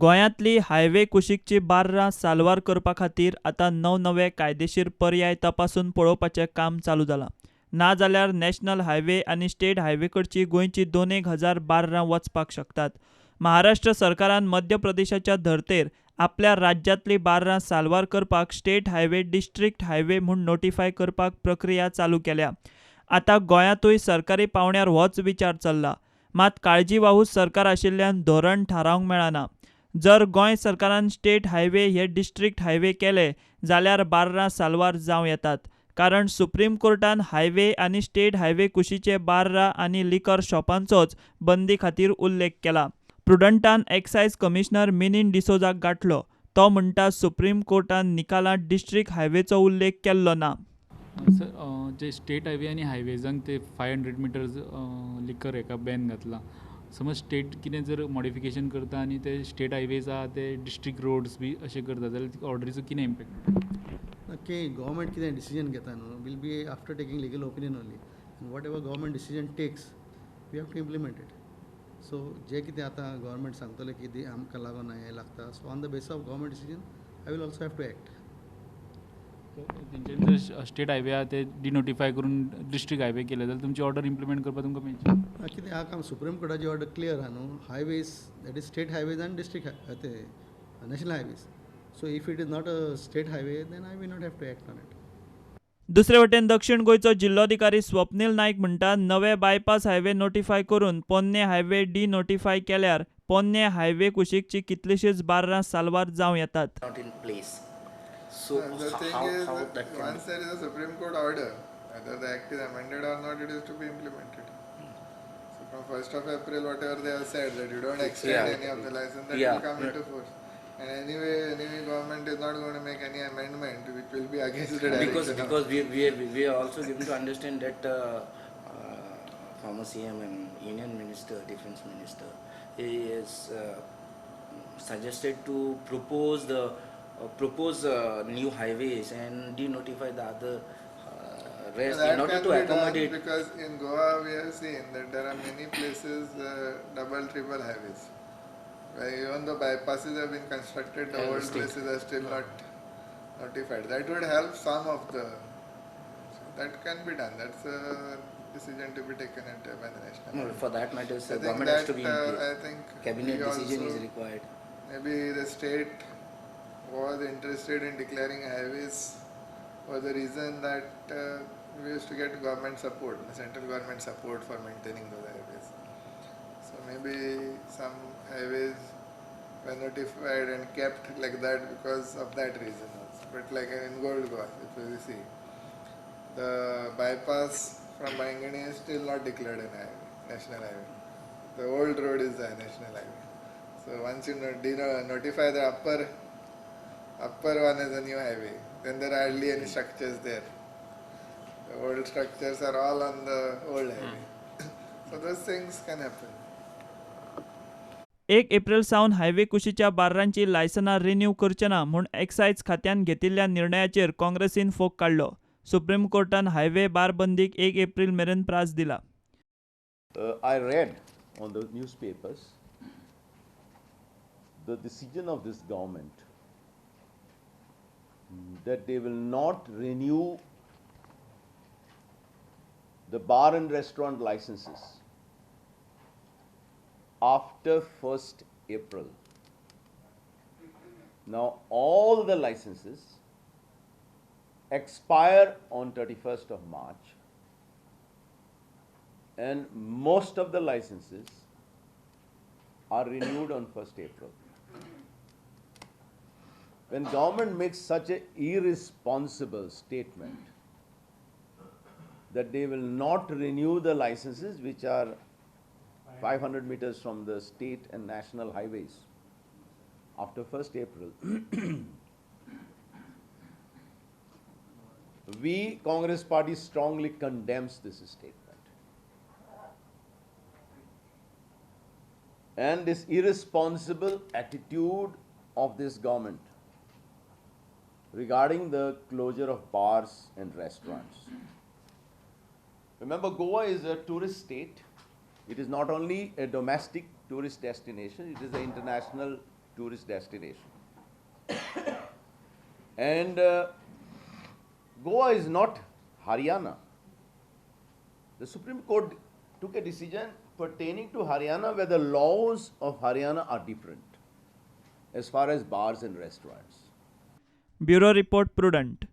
गोंयांतली हायवे कुशीकची बार्रां साल्वार करपा खातीर आतां नवनवे कायदेशीर पर्याय तपासून पळोवपाचें काम चालू जालां. ना जाल्यार नॅशनल हायवे आनी स्टेट हायवे कडची गोंयची 2,000 बार्रां वचपाक शकतात. महाराष्ट्र सरकारान मध्य प्रदेशाच्या धर्तेर आपल्या राज्यांतली बार्रां साल्वार करपाक स्टेट हायवे डिस्ट्रिक्ट हायवे म्हूण नोटिफाय करपाक प्रक्रिया चालू केल्या. आतां गोंयांतूय सरकारी पावंड्यार होच विचार चल्ला. मात काळजीवाहू सरकार आशिल्ल्यान धोरण थारावंक मेळना. जर गोंय सरकारान स्टेट हायवे हे डिस्ट्रिक्ट हायवे केले जाल्यार बार्रां साल्वार जावं येतात. कारण सुप्रीम कोर्टान हायवे आनी स्टेट हायवे कुशीचे बार्रां आनी लिकर शॉपांचोच बंदी खातीर उल्लेख केला. प्रुडंटान एक्सायज कमिशनर मिनीन डिसोजाक गांठलो. तो म्हणटा सुप्रीम कोर्टान निकालांत डिस्ट्रिक्ट हायवेचो उल्लेख केल्लो ना. सर, जे स्टेट हायवे आनी हायवेजांक ते 500 मिटर्स लिकर हेका बॅन घातला. समज स्टेट कितें जर मॉडिफिकेशन करता आनी ते स्टेट हायवेज आहा ते डिस्ट्रिक्ट रोड्स बी अशें करता जाल्यार ऑर्डरीचो कितें इम्पॅक्ट? नक्की गव्हर्मेंट कितें डिसिजन घेता न्हू will be after taking legal opinion only. Whatever government decision takes we have to implement it. So जे कितें आतां गव्हर्मेंट सांगतले की आमकां लागून हें लागता, so on the base of government decision I will also have to act. तेंच्यांनी जर स्टेट हायवे आहा ते डिनोटिफाय करून डिस्ट्रिक्ट हायवे केले जाल्यार तुमची ऑर्डर इम्प्लिमेंट करपाक तुमकां मेळची. कितें हा काम सुप्रीम कोर्टाची ऑर्डर क्लियर आहा न्हू. Highways that is state highways आनी डिस्ट्रिक्ट ते national highways. So if it is not a state highway then I will not have to act on it. दुसरे वटेन दक्षिण गोंयचो जिल्लोधिकारी स्वप्नील नायक म्हणटा नवे बायपास हायवे नोटिफाय करून पोन्ने हायवे डिनोटिफाय केल्यार पोन्ने हायवे कुशीकची कितलीशीच बार्रां साल्वार जावं येतात. Not in place. So The thing how is, that can once there is a Supreme Court order, whether the act is amended or not, it is to be implemented. So from 1st of April, whatever they have said, that you don't extend any of the license, that will come into force. And anyway, government is not going to make any amendment which will be against the direction. because we are also given to understand that former CM and Union Minister, Defence Minister, he is suggested to propose new highways and denotify the other rest That in order can to be accommodate. done because in Goa we have seen that there are many places double, triple highways. Where even though bypasses have been constructed, the old places are still not notified. That would help some of the. So that can be done. That's a decision to be taken by the national. No, for that matter, I think government has to be in that place. I think Cabinet we decision also, is required. maybe the state was interested in declaring highways for the reason that we used to get government support, the central government support for maintaining those highways. So maybe some highways were notified and kept like that because of that reason also. But like in Gold Goa, if you see, the bypass from Bangani is still not declared a highway, national highway. The old road is the national highway. So once you notify the upper one as a new highway, then there are hardly any structures there. The old structures are all on the old highway. So those things can happen. 1 April सावन highway कुशीच्या बार्रांची लायसनां renew करचे ना म्हूण excise खात्यान घेतिल्ल्या निर्णयाचेर काँग्रेसीन fog काडलो. सुप्रीम कोर्टान हायवे बारबंदीक 1 एप्रिल मेरेन प्रास दिला. I read on the newspapers the decision of this government that they will not renew the bar and restaurant licenses after 1st April. Now all the licenses expire on 31st of March and most of the licenses are renewed on 1st April. When government makes such an irresponsible statement that they will not renew the licenses which are 500 meters from the state and national highways after 1st April, we Congress party strongly condemns this statement. And this irresponsible attitude of this government regarding the closure of bars and restaurants. Remember, Goa is a tourist state. It is not only a domestic tourist destination, it is an international tourist destination. And Goa is not Haryana. The Supreme Court took a decision pertaining to Haryana where the laws of Haryana are different as far as bars and restaurants. Bureau Report Prudent.